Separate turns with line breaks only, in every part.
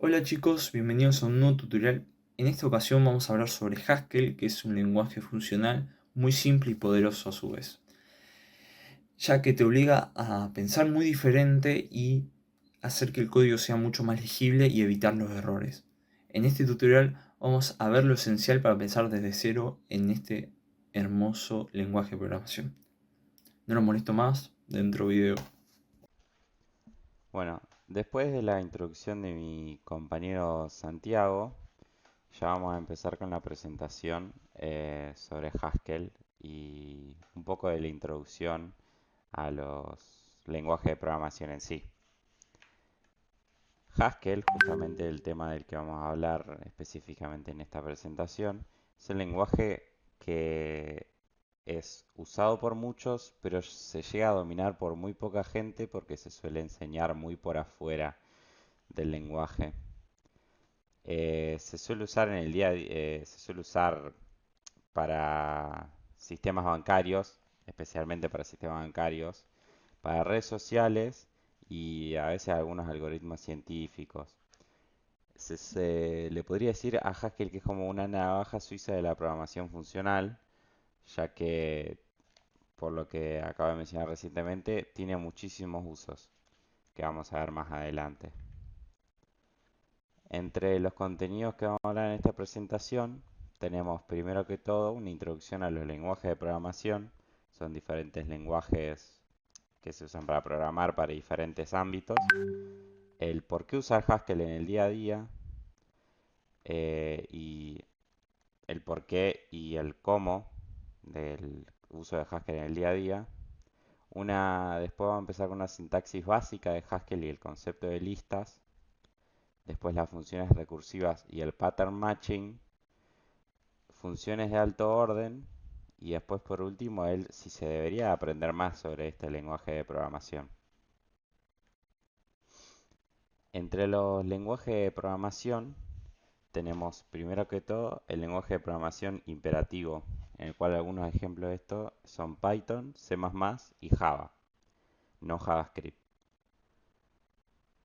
Hola chicos, bienvenidos a un nuevo tutorial. En esta ocasión vamos a hablar sobre Haskell, que es un lenguaje funcional muy simple y poderoso a su vez, ya que te obliga a pensar muy diferente y hacer que el código sea mucho más legible y evitar los errores. En este tutorial vamos a ver lo esencial para pensar desde cero en este hermoso lenguaje de programación. No lo molesto más, dentro video.
Bueno, después de la introducción de mi compañero Santiago, ya vamos a empezar con la presentación sobre Haskell y un poco de la introducción a los lenguajes de programación en sí. Haskell, justamente el tema del que vamos a hablar específicamente en esta presentación, es el lenguaje que es usado por muchos, pero se llega a dominar por muy poca gente porque se suele enseñar muy por afuera del lenguaje. Se suele usar en el se suele usar para sistemas bancarios, especialmente para sistemas bancarios, para redes sociales y a veces algunos algoritmos científicos. Se le podría decir a Haskell que es como una navaja suiza de la programación funcional, ya que, por lo que acabo de mencionar recientemente, tiene muchísimos usos que vamos a ver más adelante. Entre los contenidos que vamos a hablar en esta presentación, tenemos primero que todo una introducción a los lenguajes de programación. Son diferentes lenguajes que se usan para programar para diferentes ámbitos. El por qué usar Haskell en el día a día y el por qué y el cómo del uso de Haskell en el día a día. Después vamos a empezar con una sintaxis básica de Haskell y el concepto de listas. Después las funciones recursivas y el pattern matching, funciones de alto orden y después por último si se debería aprender más sobre este lenguaje de programación. Entre los lenguajes de programación tenemos primero que todo el lenguaje de programación imperativo, en el cual algunos ejemplos de esto son Python, C++ y Java, no JavaScript.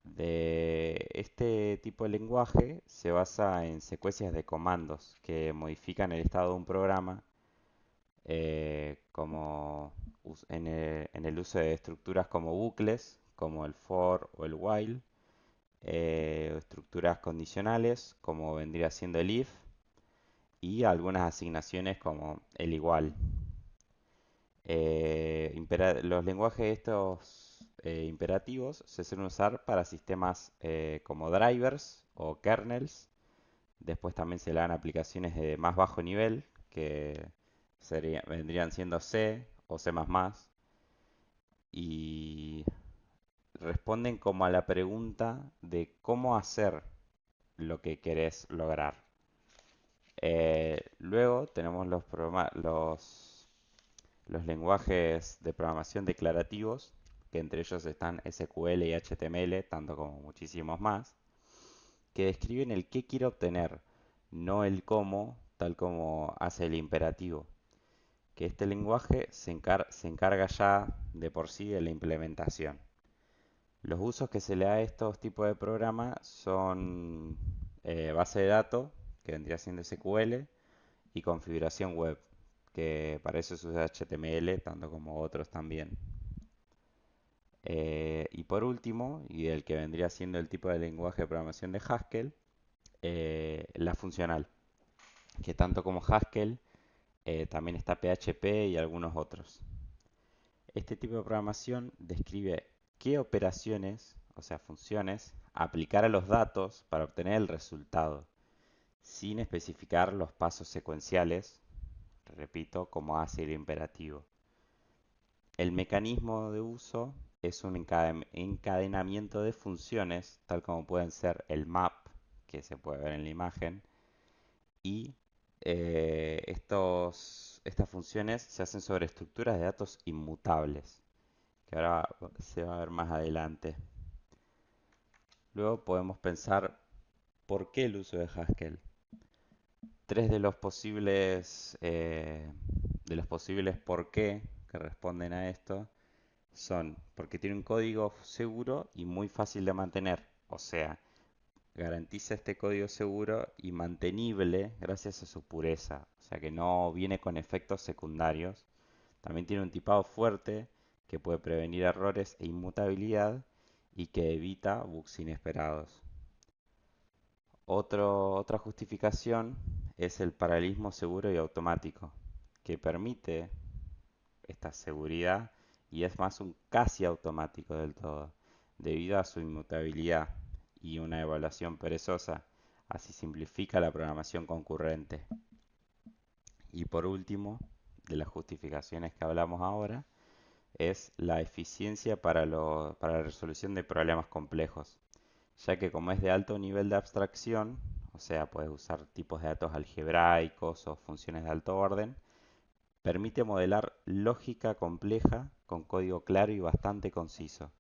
De este tipo de lenguaje se basa en secuencias de comandos que modifican el estado de un programa como en el uso de estructuras como bucles, como el for o el while, estructuras condicionales, como vendría siendo el if, y algunas asignaciones como el igual. Los lenguajes estos imperativos se suelen usar para sistemas como drivers o kernels. Después también se le dan aplicaciones de más bajo nivel, que vendrían siendo C o C++, y responden como a la pregunta de cómo hacer lo que querés lograr. Luego tenemos los lenguajes de programación declarativos, que entre ellos están SQL y HTML, tanto como muchísimos más, que describen el qué quiere obtener, no el cómo, tal como hace el imperativo. Que este lenguaje se encarga ya de por sí de la implementación. Los usos que se le da a estos tipos de programas son base de datos, que vendría siendo SQL, y configuración web, que para eso se usa HTML, tanto como otros también. Y por último, y el que vendría siendo el tipo de lenguaje de programación de Haskell, la funcional, que tanto como Haskell también está PHP y algunos otros. Este tipo de programación describe qué operaciones, o sea, funciones, aplicar a los datos para obtener el resultado, sin especificar los pasos secuenciales, repito, como hace el imperativo. El mecanismo de uso es un encadenamiento de funciones, tal como pueden ser el map, que se puede ver en la imagen, y estas funciones se hacen sobre estructuras de datos inmutables, que ahora se va a ver más adelante. Luego podemos pensar por qué el uso de Haskell. Tres de los posibles por qué que responden a esto son porque tiene un código seguro y muy fácil de mantener. O sea, garantiza este código seguro y mantenible gracias a su pureza, o sea que no viene con efectos secundarios. También tiene un tipado fuerte que puede prevenir errores e inmutabilidad y que evita bugs inesperados. Otra justificación es el paralelismo seguro y automático, que permite esta seguridad y es más un casi automático del todo, debido a su inmutabilidad y una evaluación perezosa. Así simplifica la programación concurrente. Y por último, de las justificaciones que hablamos ahora, es la eficiencia para la resolución de problemas complejos, ya que como es de alto nivel de abstracción, o sea, puedes usar tipos de datos algebraicos o funciones de alto orden, permite modelar lógica compleja con código claro y bastante conciso.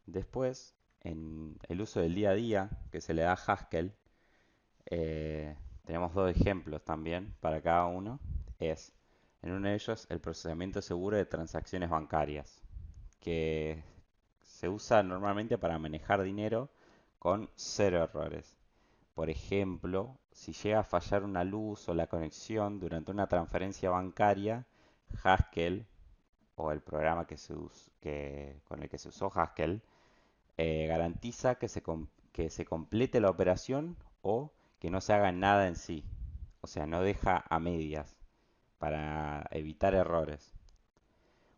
Después, en el uso del día a día que se le da a Haskell, eh, tenemos dos ejemplos también para cada uno. En uno de ellos, el procesamiento seguro de transacciones bancarias, que se usa normalmente para manejar dinero con cero errores. Por ejemplo, si llega a fallar una luz o la conexión durante una transferencia bancaria, Haskell o el programa con el que se usó Haskell garantiza que se complete la operación o que no se haga nada en sí. O sea, no deja a medias para evitar errores.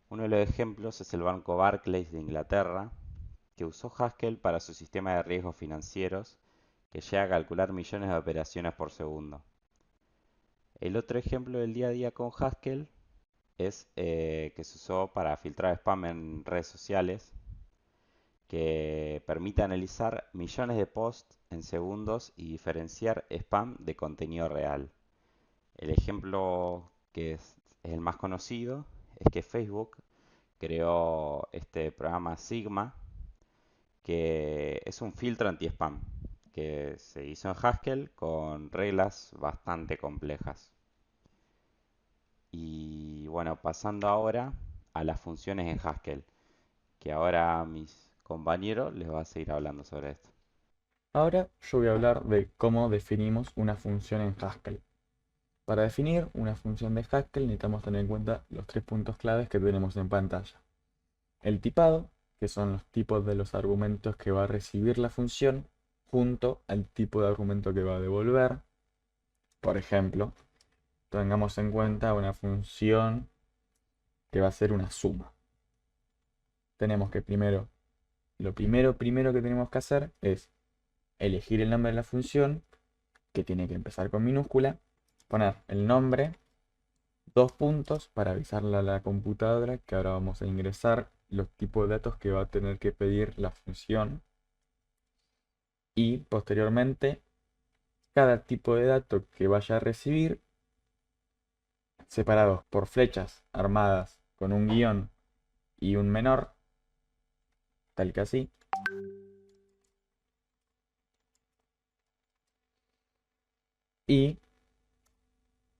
Uno de los ejemplos es el banco Barclays de Inglaterra, que usó Haskell para su sistema de riesgos financieros, que llega a calcular millones de operaciones por segundo. El otro ejemplo del día a día con Haskell es que se usó para filtrar spam en redes sociales, que permite analizar millones de posts en segundos y diferenciar spam de contenido real. El ejemplo que es el más conocido es que Facebook creó este programa Sigma, que es un filtro anti-spam, que se hizo en Haskell con reglas bastante complejas. Y bueno, pasando ahora a las funciones en Haskell, que ahora mis compañeros les va a seguir hablando sobre esto.
Ahora yo voy a hablar de cómo definimos una función en Haskell. Para definir una función de Haskell necesitamos tener en cuenta los tres puntos claves que tenemos en pantalla. El tipado, que son los tipos de los argumentos que va a recibir la función, junto al tipo de argumento que va a devolver. Por ejemplo, tengamos en cuenta una función que va a ser una suma. Tenemos que lo primero que tenemos que hacer es elegir el nombre de la función, que tiene que empezar con minúscula, poner el nombre, dos puntos para avisarle a la computadora que ahora vamos a ingresar los tipos de datos que va a tener que pedir la función, y posteriormente cada tipo de dato que vaya a recibir, separados por flechas armadas con un guión y un menor, tal que así. Y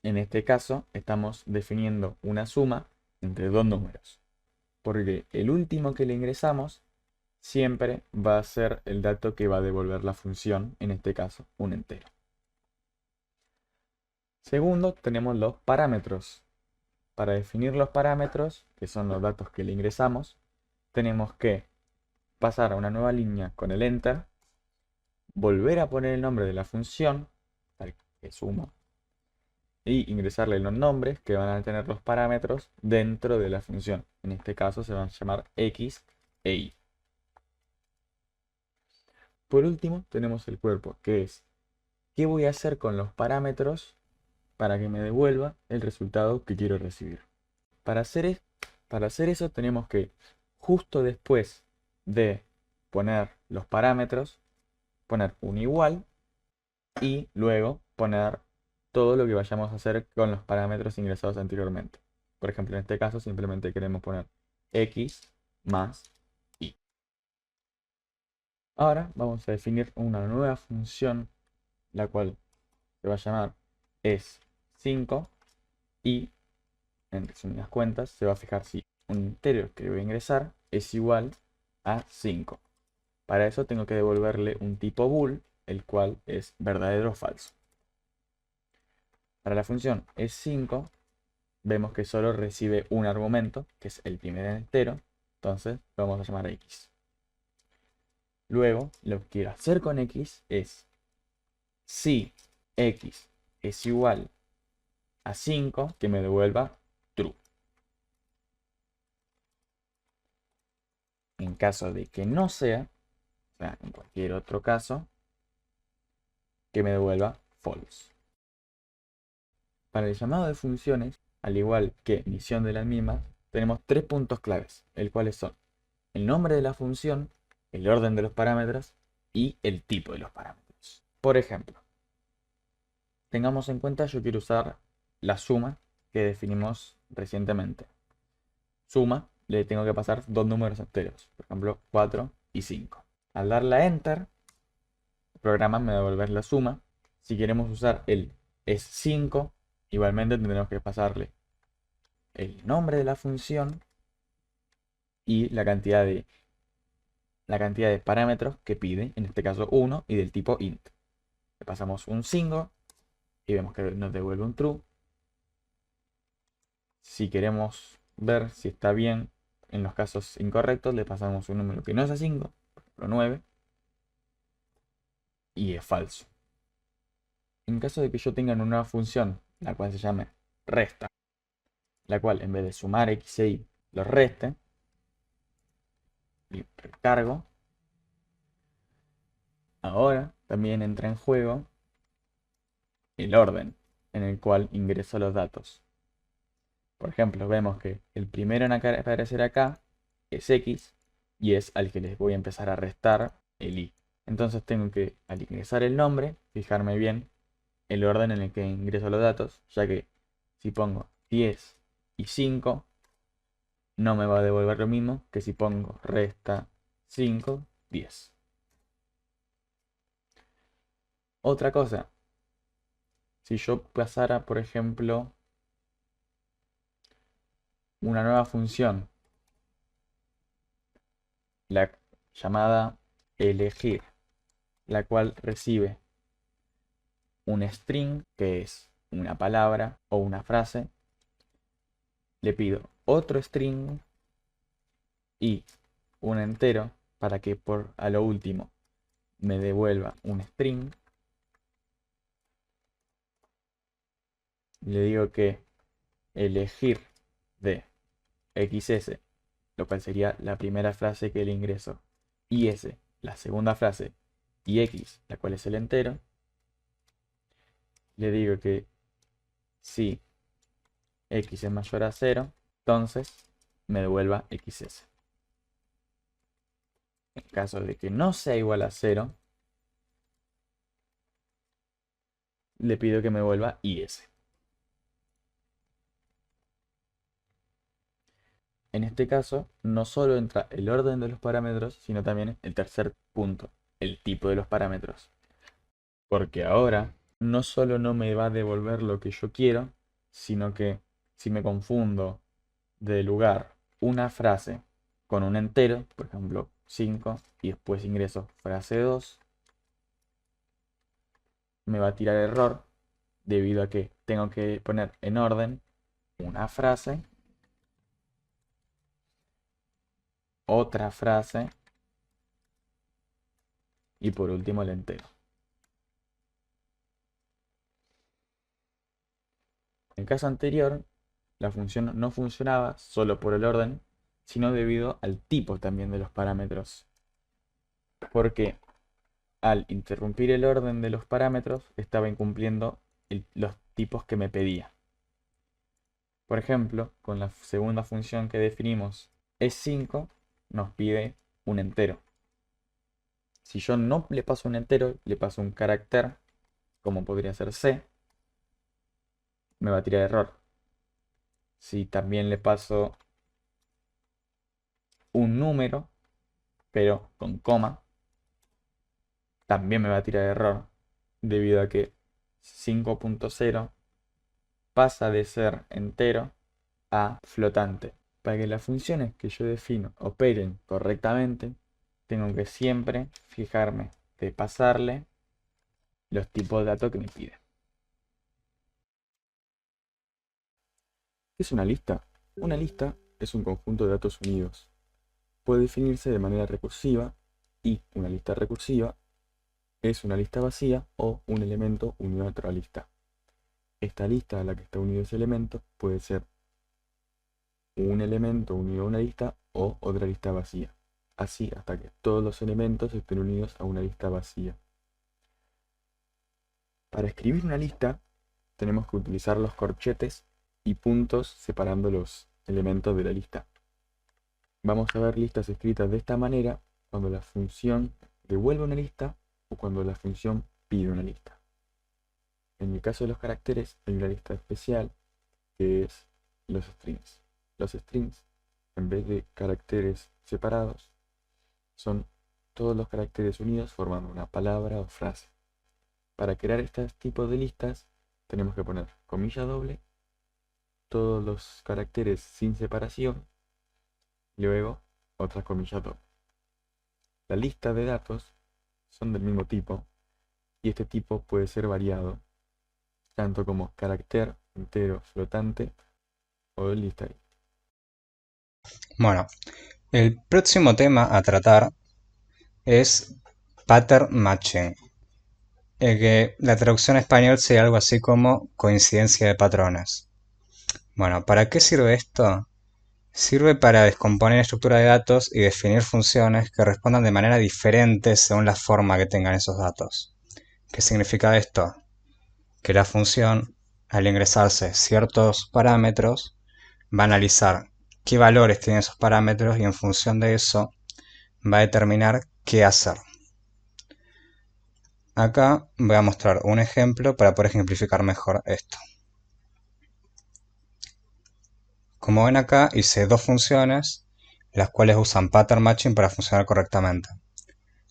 en este caso estamos definiendo una suma entre dos números, porque el último que le ingresamos siempre va a ser el dato que va a devolver la función, en este caso un entero. Segundo, tenemos los parámetros. Para definir los parámetros, que son los datos que le ingresamos, tenemos que pasar a una nueva línea con el enter, volver a poner el nombre de la función, tal que suma, y ingresarle los nombres que van a tener los parámetros dentro de la función. En este caso se van a llamar x e y. Por último, tenemos el cuerpo, que es qué voy a hacer con los parámetros para que me devuelva el resultado que quiero recibir. Para hacer, para hacer eso tenemos que, justo después de poner los parámetros, poner un igual y luego poner todo lo que vayamos a hacer con los parámetros ingresados anteriormente. Por ejemplo, en este caso simplemente queremos poner x más y. Ahora vamos a definir una nueva función, la cual se va a llamar es5 y, en resumidas cuentas, se va a fijar si un entero que voy a ingresar es igual a 5. Para eso tengo que devolverle un tipo bool, el cual es verdadero o falso. Para la función es5, vemos que solo recibe un argumento, que es el primer entero, entonces lo vamos a llamar x. Luego, lo que quiero hacer con x es, si x es igual a 5, que me devuelva true. En caso de que no sea, o sea, en cualquier otro caso, que me devuelva false. Para el llamado de funciones, al igual que emisión de las mismas, tenemos 3 puntos claves, el cuales son el nombre de la función, el orden de los parámetros y el tipo de los parámetros. Por ejemplo, tengamos en cuenta yo quiero usar la suma que definimos recientemente. Suma, le tengo que pasar dos números enteros, por ejemplo 4 y 5. Al darle a Enter, el programa me va a devolver la suma. Si queremos usar el es 5, igualmente tendremos que pasarle el nombre de la función y la cantidad de parámetros que pide, en este caso 1 y del tipo int. Le pasamos un 5 y vemos que nos devuelve un true. Si queremos ver si está bien en los casos incorrectos, le pasamos un número que no es a 5, por ejemplo 9, y es falso. En caso de que yo tenga una nueva función, la cual se llame resta, la cual en vez de sumar x e y los reste, y recargo, ahora también entra en juego el orden en el cual ingreso los datos. Por ejemplo, vemos que el primero en aparecer acá es x y es al que les voy a empezar a restar el y. Entonces tengo que, al ingresar el nombre, fijarme bien el orden en el que ingreso los datos, ya que si pongo 10 y 5, no me va a devolver lo mismo que si pongo resta 5, 10. Otra cosa, si yo pasara, por ejemplo, una nueva función, la llamada elegir, la cual recibe un string, que es una palabra o una frase, le pido otro string y un entero para que a lo último me devuelva un string. Le digo que elegir de xs, lo cual sería la primera frase que le ingreso, y s, la segunda frase, y x, la cual es el entero. Le digo que si x es mayor a 0, entonces me devuelva xs. En caso de que no sea igual a 0, le pido que me vuelva is. En este caso, no solo entra el orden de los parámetros, sino también el tercer punto, el tipo de los parámetros. Porque ahora no solo no me va a devolver lo que yo quiero, sino que si me confundo de lugar una frase con un entero, por ejemplo 5, y después ingreso frase 2, me va a tirar error debido a que tengo que poner en orden una frase, otra frase y por último el entero. En el caso anterior, la función no funcionaba solo por el orden, sino debido al tipo también de los parámetros. Porque al interrumpir el orden de los parámetros, estaba incumpliendo los tipos que me pedía. Por ejemplo, con la segunda función que definimos, es5, nos pide un entero. Si yo no le paso un entero, le paso un carácter, como podría ser C, me va a tirar error. Si también le paso un número, pero con coma, también me va a tirar error, debido a que 5.0 pasa de ser entero a flotante. Para que las funciones que yo defino operen correctamente, tengo que siempre fijarme de pasarle los tipos de datos que me pide. ¿Qué es una lista? Una lista es un conjunto de datos unidos. Puede definirse de manera recursiva y una lista recursiva es una lista vacía o un elemento unido a otra lista. Esta lista a la que está unido ese elemento puede ser un elemento unido a una lista o otra lista vacía. Así hasta que todos los elementos estén unidos a una lista vacía. Para escribir una lista tenemos que utilizar los corchetes y puntos separando los elementos de la lista. Vamos a ver listas escritas de esta manera cuando la función devuelve una lista o cuando la función pide una lista. En el caso de los caracteres hay una lista especial que es los strings. Los strings, en vez de caracteres separados, son todos los caracteres unidos formando una palabra o frase. Para crear estos tipos de listas tenemos que poner comilla doble, todos los caracteres sin separación, y luego otra comilla doble. Las listas de datos son del mismo tipo y este tipo puede ser variado, tanto como carácter entero flotante o lista.
Bueno, el próximo tema a tratar es pattern matching, que la traducción en español sería algo así como coincidencia de patrones. Bueno, ¿para qué sirve esto? Sirve para descomponer estructura de datos y definir funciones que respondan de manera diferente según la forma que tengan esos datos. ¿Qué significa esto? Que la función, al ingresarse ciertos parámetros, va a analizar qué valores tienen esos parámetros y en función de eso va a determinar qué hacer. Acá voy a mostrar un ejemplo para poder ejemplificar mejor esto. Como ven acá hice dos funciones, las cuales usan pattern matching para funcionar correctamente.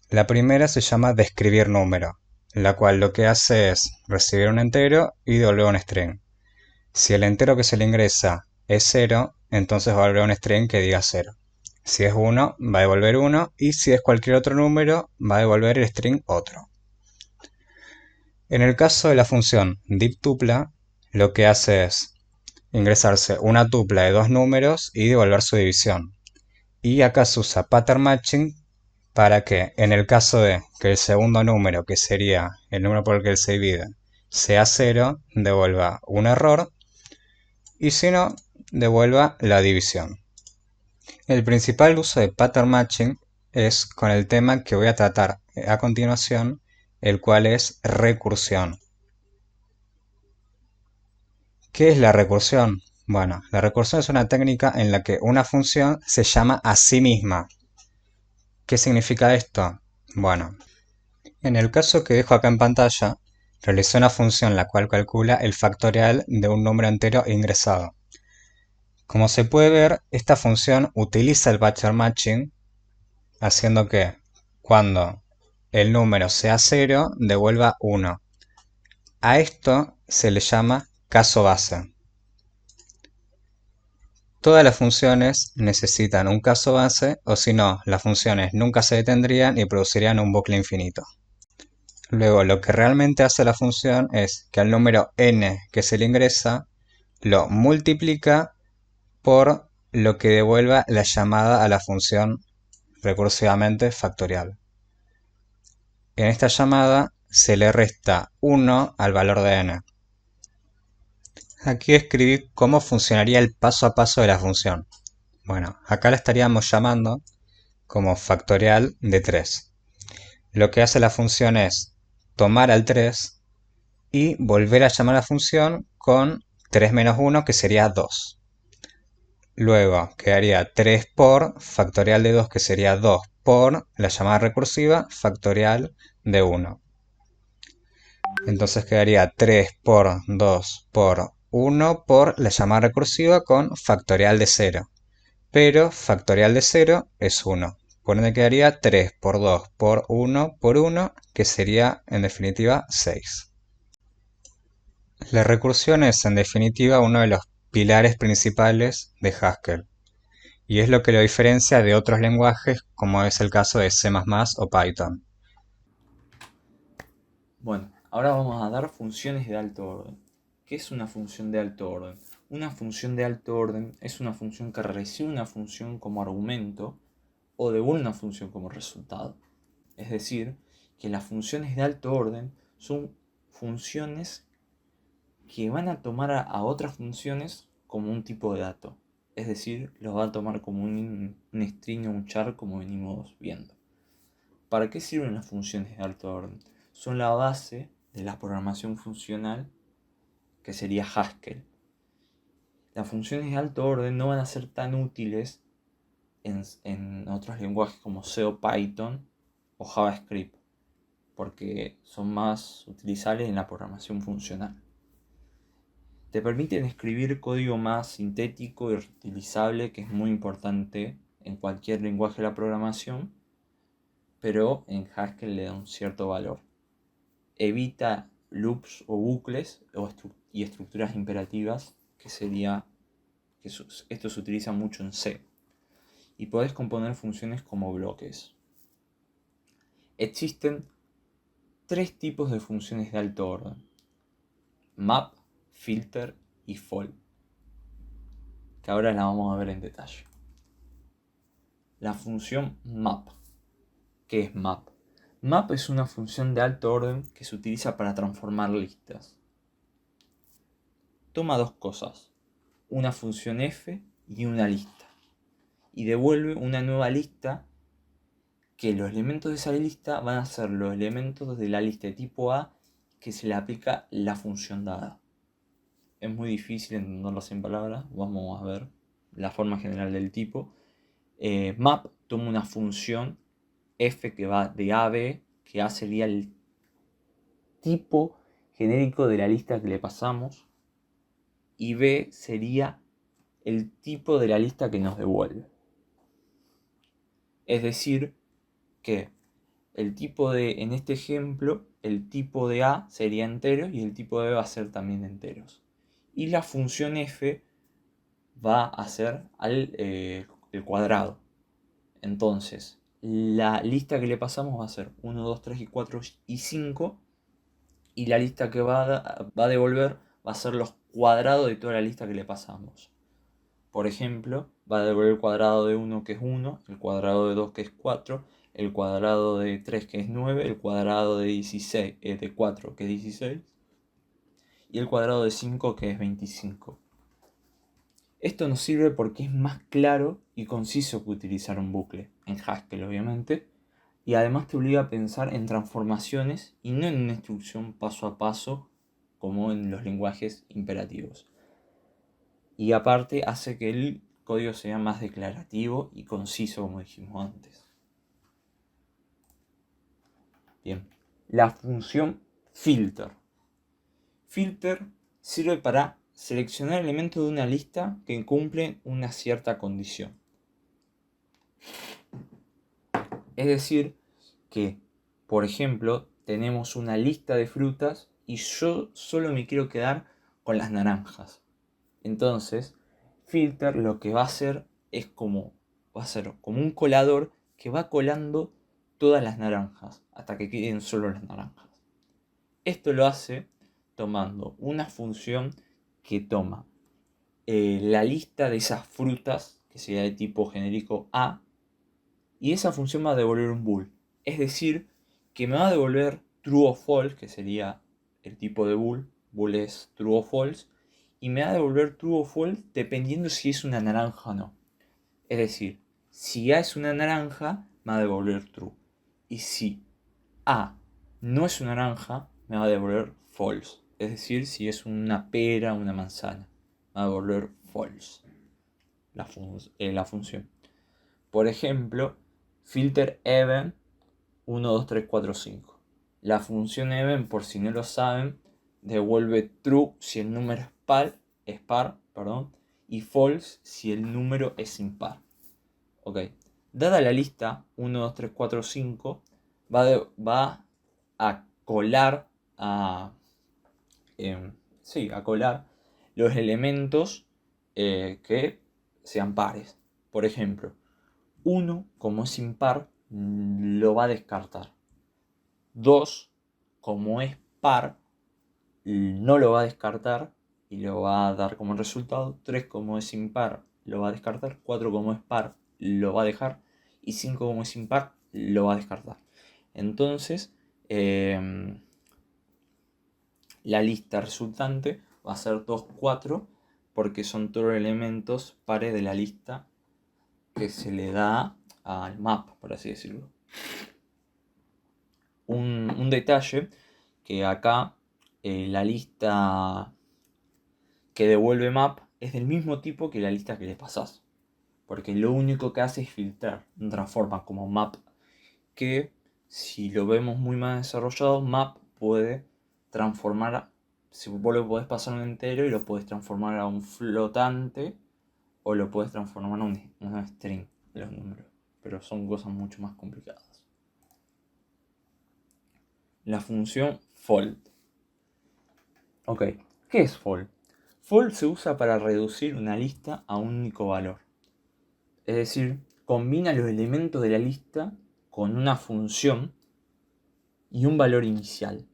La primera se llama describir número, la cual lo que hace es recibir un entero y devolver un string. Si el entero que se le ingresa es 0, entonces va a devolver un string que diga 0. Si es 1, va a devolver 1 y si es cualquier otro número, va a devolver el string otro. En el caso de la función divtupla, lo que hace es ingresarse una tupla de dos números y devolver su división. Y acá se usa pattern matching para que en el caso de que el segundo número, que sería el número por el que se divide, sea 0, devuelva un error y si no, devuelva la división. El principal uso de pattern matching es con el tema que voy a tratar a continuación, el cual es recursión. ¿Qué es la recursión? Bueno, la recursión es una técnica en la que una función se llama a sí misma. ¿Qué significa esto? Bueno, en el caso que dejo acá en pantalla, realicé una función la cual calcula el factorial de un número entero ingresado. Como se puede ver, esta función utiliza el pattern matching, haciendo que cuando el número sea 0, devuelva 1. A esto se le llama caso base. Todas las funciones necesitan un caso base, o si no, las funciones nunca se detendrían y producirían un bucle infinito. Luego, lo que realmente hace la función es que al número n que se le ingresa, lo multiplica por lo que devuelva la llamada a la función recursivamente factorial. En esta llamada se le resta 1 al valor de n. Aquí escribí cómo funcionaría el paso a paso de la función. Bueno, acá la estaríamos llamando como factorial de 3. Lo que hace la función es tomar al 3 y volver a llamar a la función con 3 menos 1, que sería 2. Luego quedaría 3 por factorial de 2, que sería 2 por la llamada recursiva factorial de 1. Entonces quedaría 3 por 2 por 1 por la llamada recursiva con factorial de 0. Pero factorial de 0 es 1. Por ende quedaría 3 por 2 por 1 por 1, que sería en definitiva 6. La recursión es en definitiva uno de los pilares principales de Haskell. y es lo que lo diferencia de otros lenguajes como es el caso de C++ o Python.
Bueno, ahora vamos a dar funciones de alto orden. ¿Qué es una función de alto orden? Una función de alto orden es una función que recibe una función como argumento o devuelve una función como resultado. Es decir, que las funciones de alto orden son funciones que van a tomar a otras funciones como un tipo de dato. Es decir, los va a tomar como un string o un char como venimos viendo. ¿Para qué sirven las funciones de alto orden? Son la base de la programación funcional, que sería Haskell. Las funciones de alto orden no van a ser tan útiles en otros lenguajes como C o Python o JavaScript, porque son más utilizables en la programación funcional. Te permiten escribir código más sintético y reutilizable, que es muy importante en cualquier lenguaje de la programación, pero en Haskell le da un cierto valor. Evita loops o bucles y estructuras imperativas, esto se utiliza mucho en C. Y podés componer funciones como bloques. Existen 3 tipos de funciones de alto orden: map, filter y fold, que ahora la vamos a ver en detalle. La función map. ¿Qué es map? Map es una función de alto orden que se utiliza para transformar listas. Toma 2 cosas, una función f y una lista, y devuelve una nueva lista, que los elementos de esa lista van a ser los elementos de la lista de tipo A que se le aplica la función dada. Es muy difícil entenderlo en palabras, vamos a ver la forma general del tipo. Map toma una función f que va de A a B, que A sería el tipo genérico de la lista que le pasamos, y B sería el tipo de la lista que nos devuelve. Es decir, que en este ejemplo, el tipo de A sería entero y el tipo de B va a ser también enteros. Y la función f va a ser el cuadrado. Entonces, la lista que le pasamos va a ser 1, 2, 3 y 4 y 5. Y la lista que va a devolver va a ser los cuadrados de toda la lista que le pasamos. Por ejemplo, va a devolver el cuadrado de 1, que es 1, el cuadrado de 2, que es 4, el cuadrado de 3, que es 9, el cuadrado de 16, de 4, que es 16, y el cuadrado de 5, que es 25. Esto nos sirve porque es más claro y conciso que utilizar un bucle, en Haskell obviamente, y además te obliga a pensar en transformaciones y no en una instrucción paso a paso como en los lenguajes imperativos. Y aparte hace que el código sea más declarativo y conciso, como dijimos antes. Bien, la función filter. Filter sirve para seleccionar elementos de una lista que cumplen una cierta condición. Es decir, que, por ejemplo, tenemos una lista de frutas y yo solo me quiero quedar con las naranjas. Entonces, filter lo que va a hacer va a ser como un colador que va colando todas las naranjas hasta que queden solo las naranjas. Esto lo hace tomando una función que toma la lista de esas frutas, que sería de tipo genérico A, y esa función va a devolver un bool. Es decir, que me va a devolver true o false, que sería el tipo de bool. Bool es true o false. Y me va a devolver true o false dependiendo si es una naranja o no. Es decir, si A es una naranja, me va a devolver true. Y si A no es una naranja, me va a devolver false. Es decir, si es una pera o una manzana, me va a devolver false la función. Por ejemplo, filter even 1, 2, 3, 4, 5. La función even, por si no lo saben, devuelve true si el número es par, y false si el número es impar. Ok. Dada la lista 1, 2, 3, 4, 5, va a colar a colar los elementos que sean pares. Por ejemplo, 1, como es impar, lo va a descartar. 2, como es par, no lo va a descartar y lo va a dar como resultado. 3, como es impar, lo va a descartar. 4, como es par, lo va a dejar. Y 5, como es impar, lo va a descartar. Entonces, la lista resultante va a ser 2, 4, porque son todos elementos pares de la lista que se le da al map, por así decirlo. Un detalle, que acá la lista que devuelve map es del mismo tipo que la lista que le pasás. Porque lo único que hace es filtrar, no transforma como map. Que si lo vemos muy más desarrollado, map puede transformar, si vos lo podés pasar un entero y lo podés transformar a un flotante o lo podés transformar a un string de los números. Pero son cosas mucho más complicadas. La función fold. Ok, ¿qué es fold? Fold se usa para reducir una lista a un único valor. Es decir, combina los elementos de la lista con una función y un valor inicial.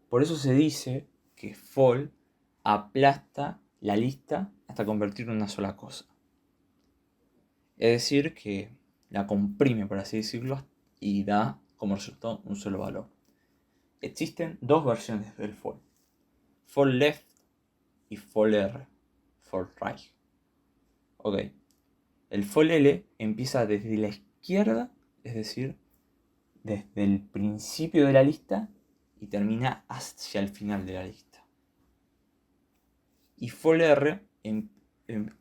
Por eso se dice que fold aplasta la lista hasta convertirla en una sola cosa. Es decir, que la comprime, por así decirlo, y da como resultado un solo valor. Existen dos versiones del fold: fold left y fold R, fold right. Ok, el fold L empieza desde la izquierda, es decir, desde el principio de la lista, y termina hacia el final de la lista. Y fold R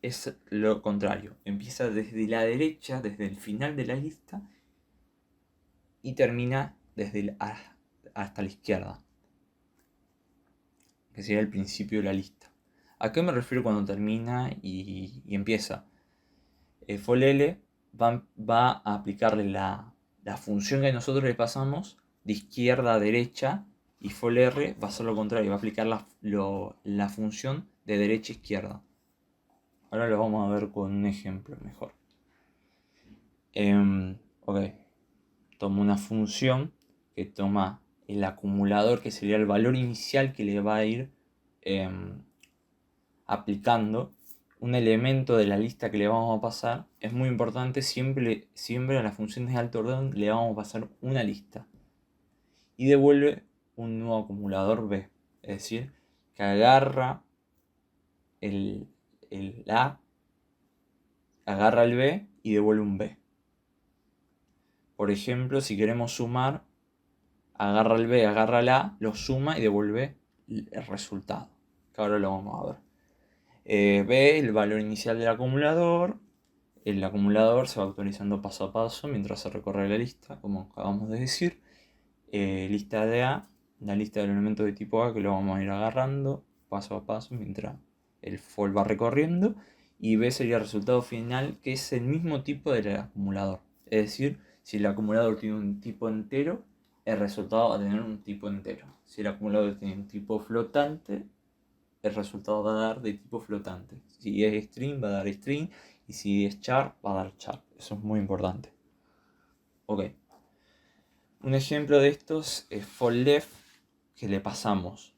es lo contrario, empieza desde la derecha, desde el final de la lista, y termina hasta la izquierda, que sería el principio de la lista. ¿A qué me refiero cuando termina y empieza? Fold L va a aplicarle la función que nosotros le pasamos de izquierda a derecha, y fold R va a ser lo contrario, va a aplicar la función de derecha a izquierda. Ahora lo vamos a ver con un ejemplo mejor. Ok, tomo una función que toma el acumulador, que sería el valor inicial que le va a ir aplicando un elemento de la lista que le vamos a pasar. Es muy importante, siempre a las funciones de alto orden le vamos a pasar una lista y devuelve un nuevo acumulador B, es decir, que agarra el A, agarra el B y devuelve un B. Por ejemplo, si queremos sumar, agarra el B, agarra el A, lo suma y devuelve el resultado, que ahora lo vamos a ver. B, el valor inicial del acumulador. El acumulador se va actualizando paso a paso mientras se recorre la lista, como acabamos de decir. Lista de A, la lista de los elementos de tipo A, que lo vamos a ir agarrando paso a paso mientras el for va recorriendo. Y B sería el resultado final, que es el mismo tipo del acumulador. Es decir, si el acumulador tiene un tipo entero, el resultado va a tener un tipo entero. Si el acumulador tiene un tipo flotante, el resultado va a dar de tipo flotante. Si es string, va a dar string. Y si es char, va a dar char. Eso es muy importante. Ok. Un ejemplo de estos es for left, que le pasamos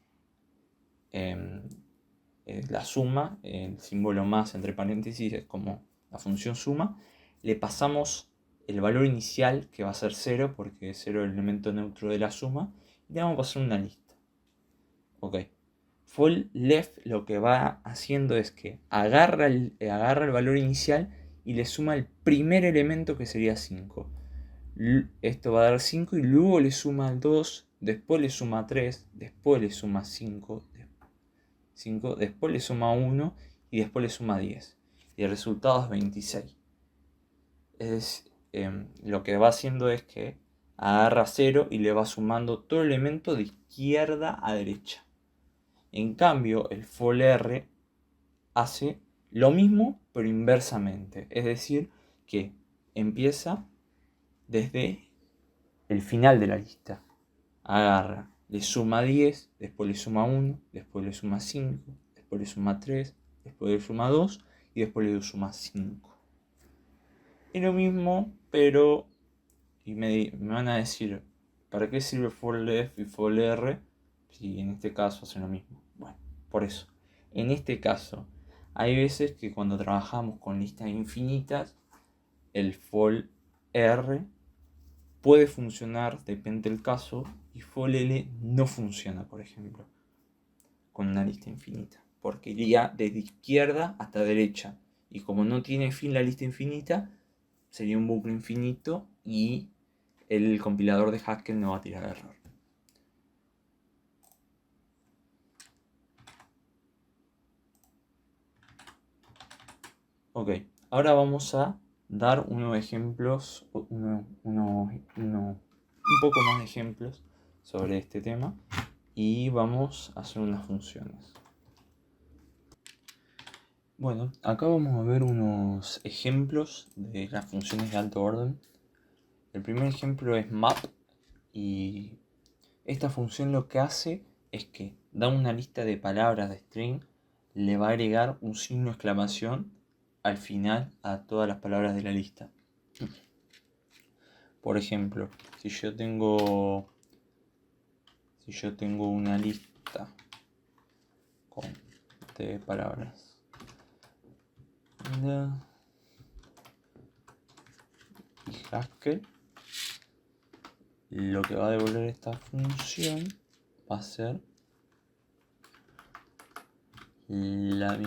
la suma, el símbolo más entre paréntesis es como la función suma. Le pasamos el valor inicial, que va a ser 0, porque 0 es el elemento neutro de la suma. Y le vamos a pasar una lista. Ok. Fold left lo que va haciendo es que agarra el valor inicial y le suma el primer elemento, que sería 5. Esto va a dar 5 y luego le suma el 2, después le suma 3, después le suma 5, después le suma 1 y después le suma 10. Y el resultado es 26. Lo que va haciendo es que agarra 0 y le va sumando todo elemento de izquierda a derecha. En cambio, el fold R hace lo mismo, pero inversamente. Es decir, que empieza desde el final de la lista. Agarra, le suma 10, después le suma 1, después le suma 5, después le suma 3, después le suma 2 y después le suma 5. Es lo mismo, pero... Y me van a decir, ¿para qué sirve for left y for R? Si en este caso hacen lo mismo. Bueno, por eso. En este caso, hay veces que cuando trabajamos con listas infinitas, el for R puede funcionar, depende del caso, y for L no funciona, por ejemplo, con una lista infinita. Porque iría desde izquierda hasta derecha. Y como no tiene fin la lista infinita, sería un bucle infinito y el compilador de Haskell no va a tirar error. Ok, ahora vamos a dar unos ejemplos, un poco más de ejemplos sobre este tema y vamos a hacer unas funciones. Bueno, acá vamos a ver unos ejemplos de las funciones de alto orden. El primer ejemplo es map y esta función lo que hace es que da una lista de palabras de string, le va a agregar un signo de exclamación al final a todas las palabras de la lista. Por ejemplo, si yo tengo una lista de palabras y Haskell, lo que va a devolver esta función va a ser la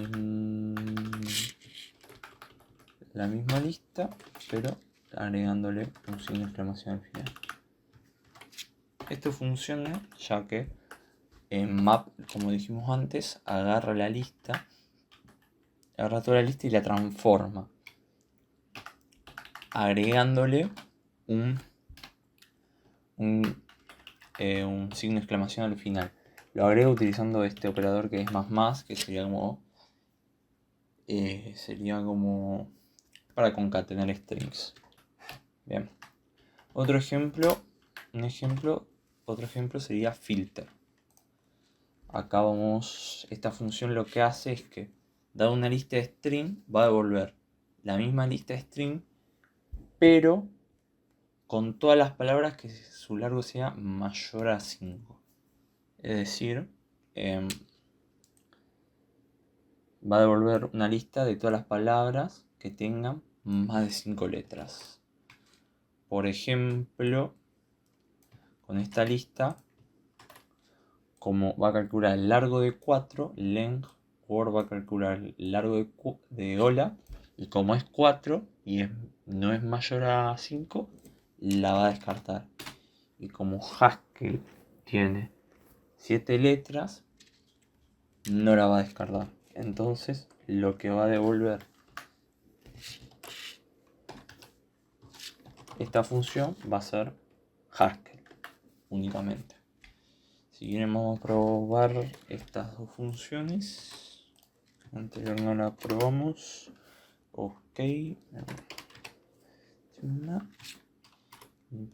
misma lista, pero agregándole un signo de exclamación al final. Esto funciona ya que en map, como dijimos antes, agarra toda la lista y la transforma, agregándole un signo de exclamación al final. Lo agrego utilizando este operador que es más, que sería como para concatenar strings. Bien. Otro ejemplo sería filter. Acá esta función lo que hace es que, dada una lista de string, va a devolver la misma lista de string, pero con todas las palabras que su largo sea mayor a 5. Es decir, va a devolver una lista de todas las palabras que tengan más de 5 letras. Por ejemplo, con esta lista, como va a calcular el largo de 4, length word va a calcular el largo de hola, y como es 4 y no es mayor a 5, la va a descartar. Y como Haskell tiene 7 letras, no la va a descartar. Entonces, lo que va a devolver esta función va a ser Haskell únicamente. Si quieren, vamos a probar estas dos funciones. Anterior no la probamos. Ok.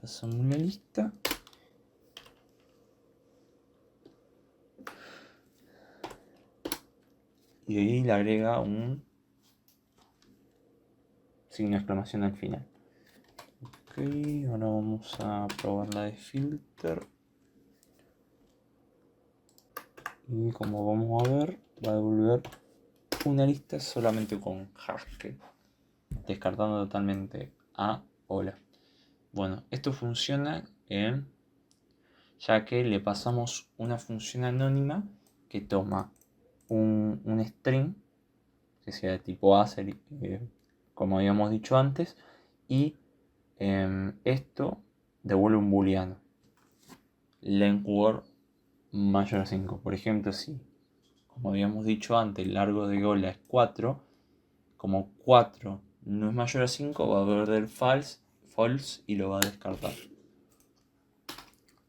Pasamos la lista. Y ahí le agrega un signo de exclamación al final. Ok, ahora vamos a probar la de filter. Y como vamos a ver, va a devolver una lista solamente con Haskell, descartando totalmente a hola. Bueno, esto funciona ya que le pasamos una función anónima que toma un string que sea de tipo A, como habíamos dicho antes, y esto devuelve un booleano, length word mayor a 5. Por ejemplo, si, como habíamos dicho antes, el largo de hola es 4, como 4 no es mayor a 5, va a perder false y lo va a descartar.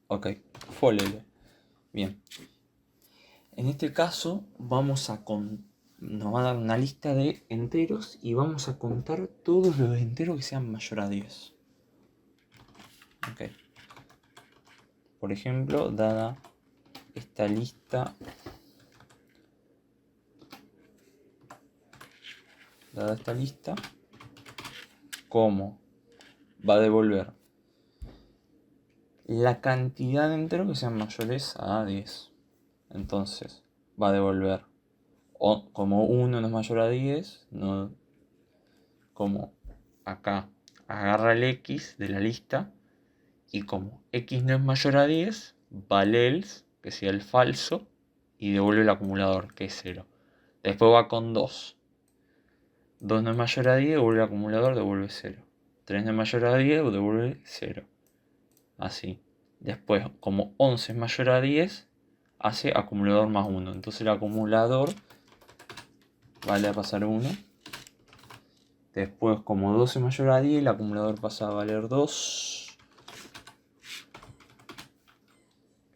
Ok, folele. Bien. En este caso nos va a dar una lista de enteros y vamos a contar todos los enteros que sean mayor a 10. Ok. Por ejemplo, dada esta lista, como va a devolver la cantidad de enteros que sean mayores a 10. Entonces va a devolver como 1 no es mayor a 10, no, como acá agarra el X de la lista y como X no es mayor a 10, va al else, que sea el falso, y devuelve el acumulador, que es 0. Después va con 2. 2 no es mayor a 10, devuelve el acumulador, devuelve 0. 3 no es mayor a 10, devuelve 0. Así. Después, como 11 es mayor a 10, hace acumulador más 1. Entonces el acumulador vale a pasar 1. Después, como 12 es mayor a 10, el acumulador pasa a valer 2.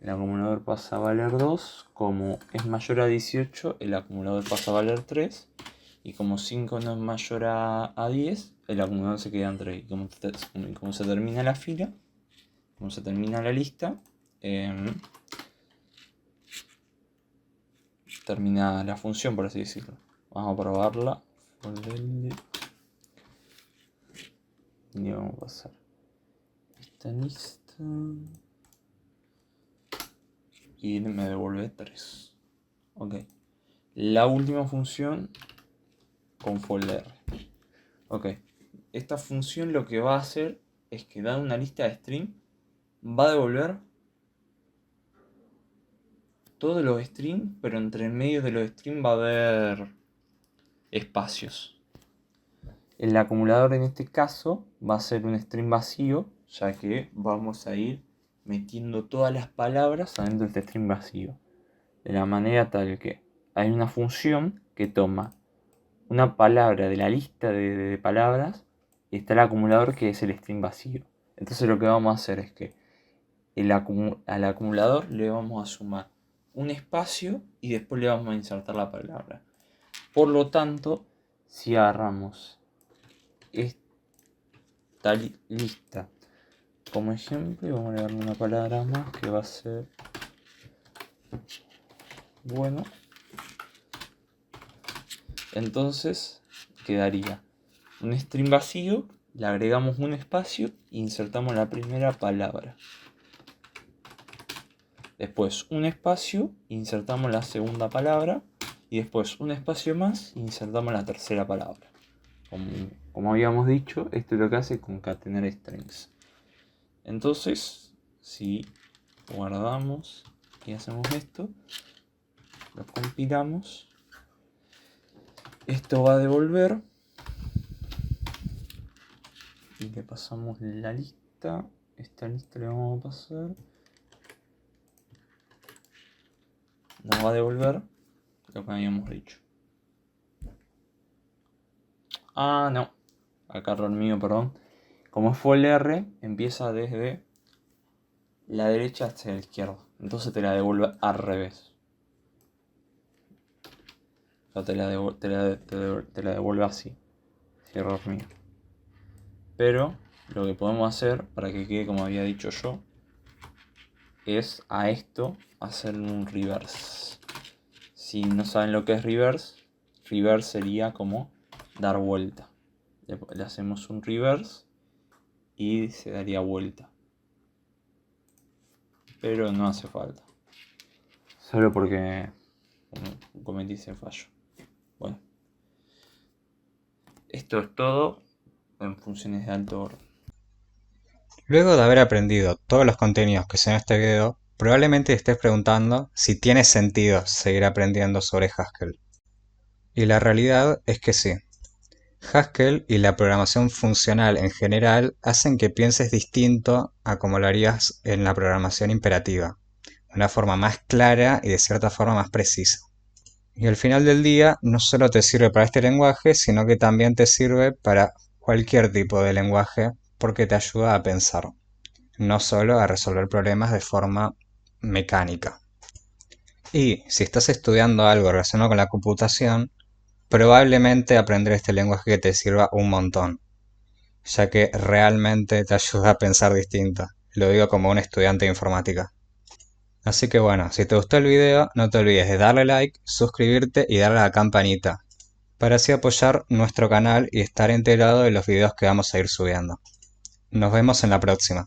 El acumulador pasa a valer 2. Como es mayor a 18, el acumulador pasa a valer 3. Y como 5 no es mayor a 10, el acumulador se queda en 3. Y como se termina la fila, como se termina la lista, termina la función, por así decirlo. Vamos a probarla. Y vamos a pasar esta lista. Y me devuelve 3. Ok. La última función con folder. Ok. Esta función lo que va a hacer es que dada una lista de string, va a devolver todos los strings, pero entre medio de los strings va a haber espacios. El acumulador en este caso va a ser un string vacío, ya que vamos a ir metiendo todas las palabras adentro de este string vacío. De la manera tal que hay una función que toma una palabra de la lista de palabras y está el acumulador que es el string vacío. Entonces lo que vamos a hacer es que al acumulador le vamos a sumar un espacio y después le vamos a insertar la palabra. Por lo tanto, si agarramos esta lista como ejemplo, y vamos a agregarle una palabra más que va a ser bueno, entonces quedaría un string vacío, le agregamos un espacio e insertamos la primera palabra. Después un espacio, insertamos la segunda palabra. Y después un espacio más, insertamos la tercera palabra. Como habíamos dicho, esto es lo que hace concatenar strings. Entonces, si guardamos y hacemos esto, lo compilamos, esto va a devolver. Y le pasamos la lista. Esta lista le vamos a pasar. Nos va a devolver lo que habíamos dicho. Ah, no. Acá error mío, perdón. Como es for R, empieza desde la derecha hacia la izquierda. Entonces te la devuelve al revés. O sea, te la devuelve así. Sí, error mío. Pero lo que podemos hacer, para que quede como había dicho yo, es a esto hacer un reverse. Si no saben lo que es reverse, reverse sería como dar vuelta. Le hacemos un reverse y se daría vuelta. Pero no hace falta. Solo porque cometí ese fallo. Bueno. Esto es todo en funciones de alto orden.
Luego de haber aprendido todos los contenidos que son en este video, probablemente te estés preguntando si tiene sentido seguir aprendiendo sobre Haskell. Y la realidad es que sí. Haskell y la programación funcional en general hacen que pienses distinto a como lo harías en la programación imperativa, de una forma más clara y de cierta forma más precisa. Y al final del día no solo te sirve para este lenguaje, sino que también te sirve para cualquier tipo de lenguaje porque te ayuda a pensar, no solo a resolver problemas de forma mecánica. Y si estás estudiando algo relacionado con la computación, probablemente aprender este lenguaje que te sirva un montón, ya que realmente te ayuda a pensar distinto. Lo digo como un estudiante de informática. Así que bueno, si te gustó el video, no te olvides de darle like, suscribirte y darle a la campanita, para para así apoyar nuestro canal y estar enterado de los videos que vamos a ir subiendo. Nos vemos en la próxima.